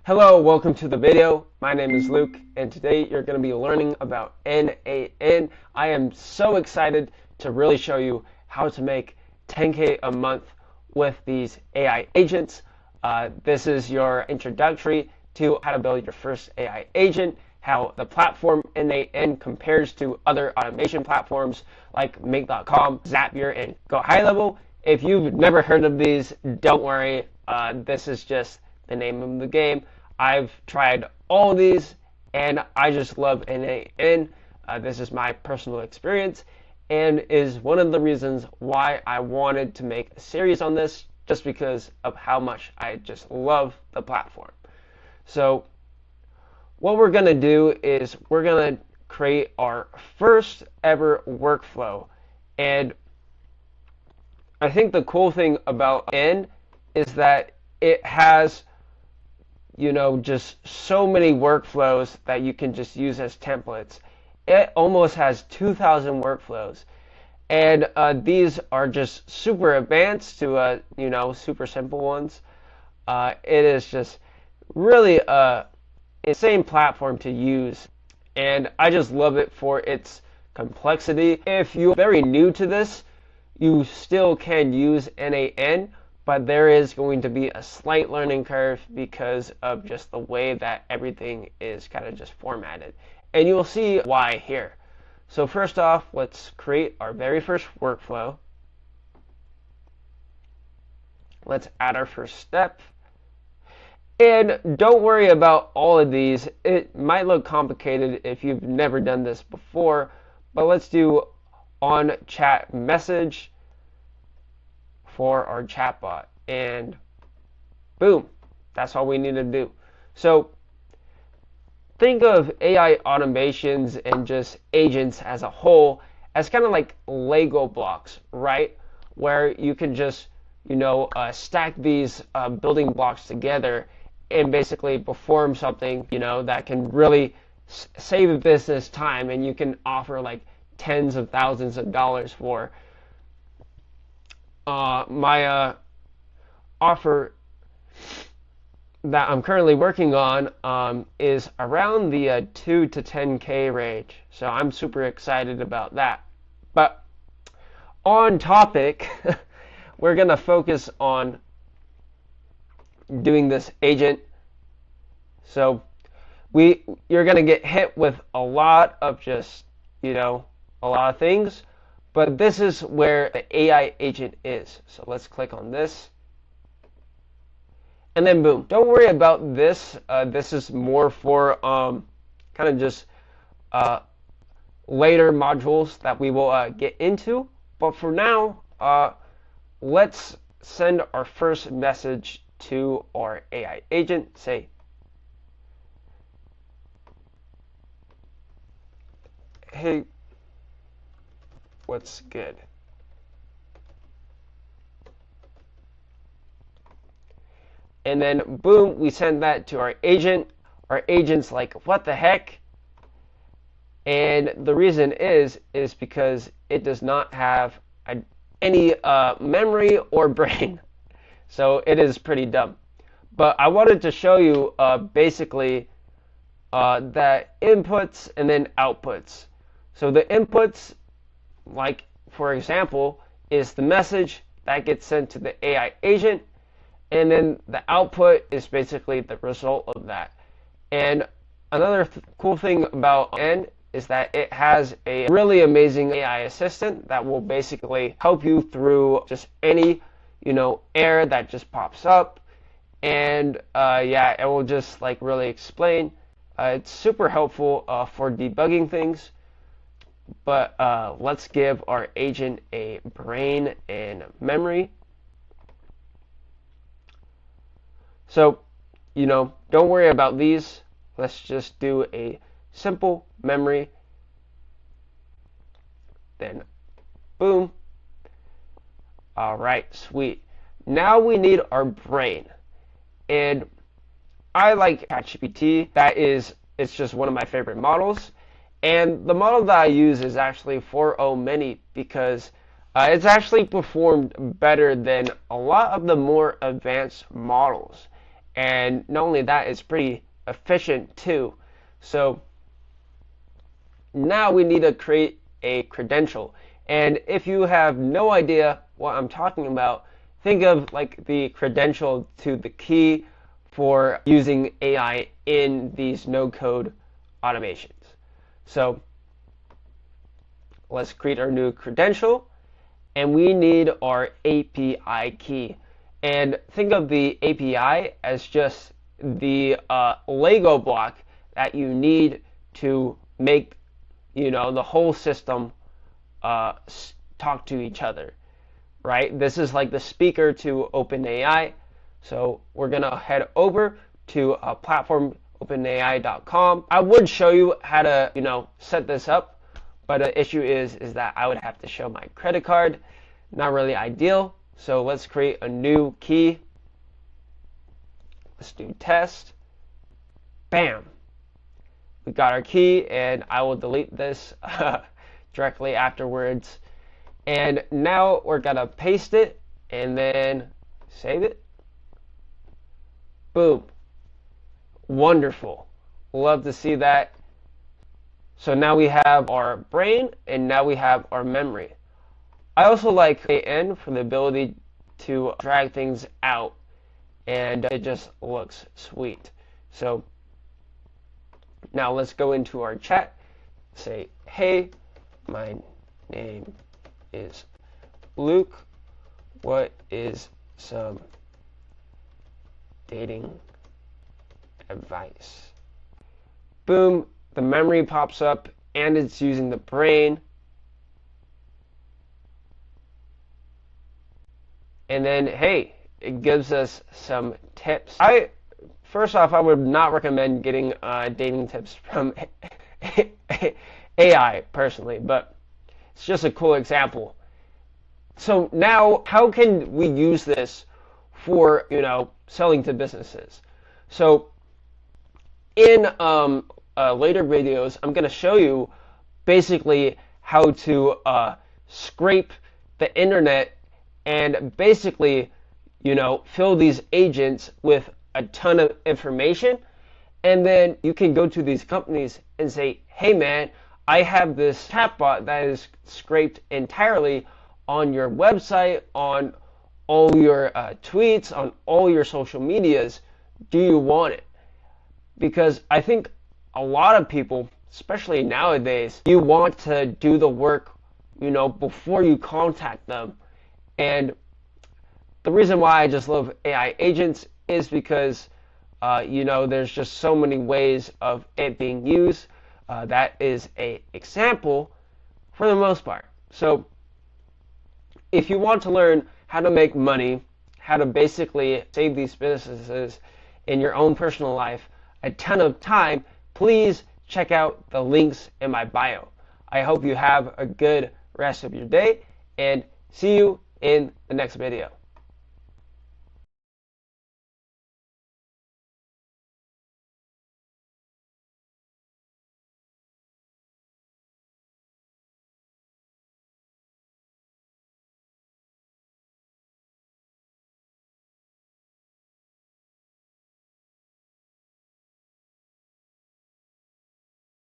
Hello, welcome to the video. My name is Luke, and today you're going to be learning about NAN. I am so excited to really show you how to make 10K a month with these AI agents. This is your introductory to how to build your first AI agent, how the platform NAN compares to other automation platforms like Make.com, Zapier, and Go High Level. If you've never heard of these, don't worry. This is just the name of the game. I've tried all of these, and I just love NAN. This is my personal experience, and is one of the reasons why I wanted to make a series on this, just because of how much I just love the platform. So what we're going to do is we're going to create our first ever workflow. And I think the cool thing about N is that it has, just so many workflows that you can just use as templates. It almost has 2,000 workflows. And these are just super advanced to, super simple ones. It is just really a insane platform to use. And I just love it for its complexity. If you're very new to this, you still can use NAN, but there is going to be a slight learning curve because of just the way that everything is kind of just formatted. And you'll see why here. So first off, let's create our very first workflow. Let's add our first step. And don't worry about all of these. It might look complicated if you've never done this before, but let's do on chat message for our chatbot, and boom, that's all we need to do. So think of AI automations and just agents as a whole as kind of like Lego blocks, right? Where you can just stack these building blocks together and basically perform something that can really save a business time, and you can offer like tens of thousands of dollars for. My offer that I'm currently working on is around the 2 to 10K range, so I'm super excited about that. But on topic, we're going to focus on doing this agent. So you're going to get hit with a lot of just, a lot of things. But this is where the AI agent is. So let's click on this. And then boom. Don't worry about this. This is more for kind of just later modules that we will get into. But for now, let's send our first message to our AI agent. Say, hey, what's good? And then boom, we send that to our agent. Our agent's like, what the heck? And the reason is because it does not have any memory or brain. So it is pretty dumb. But I wanted to show you basically that inputs and then outputs. So the inputs, like for example, is the message that gets sent to the AI agent, and then the output is basically the result of that. And another cool thing about N is that it has a really amazing AI assistant that will basically help you through just any error that just pops up, and it will just like really explain. It's super helpful for debugging things. But let's give our agent a brain and memory. So, don't worry about these. Let's just do a simple memory. Then, boom. All right, sweet. Now we need our brain. And I like ChatGPT. It's just one of my favorite models. And the model that I use is actually 4.0 Mini because it's actually performed better than a lot of the more advanced models. And not only that, it's pretty efficient too. So now we need to create a credential. And if you have no idea what I'm talking about, think of like the credential to the key for using AI in these no-code automations. So let's create our new credential, and we need our API key. And think of the API as just the Lego block that you need to make, the whole system talk to each other, right? This is like the speaker to OpenAI. So we're gonna head over to platform openai.com. I would show you how to, set this up, but the issue is that I would have to show my credit card. Not really ideal. So let's create a new key. Let's do test. Bam. We got our key, and I will delete this directly afterwards. And now we're gonna paste it and then save it. Boom. Wonderful. Love to see that. So now we have our brain, and now we have our memory. I also like AN for the ability to drag things out, and it just looks sweet. So now let's go into our chat. Say, hey, my name is Luke. What is some dating advice? Boom, the memory pops up, and it's using the brain. And then, hey, it gives us some tips. First off, I would not recommend getting dating tips from AI personally, but it's just a cool example. So now, how can we use this for, selling to businesses? So in later videos, I'm going to show you basically how to scrape the internet and basically, fill these agents with a ton of information. And then you can go to these companies and say, hey man, I have this chatbot that is scraped entirely on your website, on all your tweets, on all your social medias. Do you want it? Because I think a lot of people, especially nowadays, you want to do the work, before you contact them. And the reason why I just love AI agents is because, there's just so many ways of it being used. That is an example for the most part. So if you want to learn how to make money, how to basically save these businesses in your own personal life a ton of time, please check out the links in my bio. I hope you have a good rest of your day, and see you in the next video.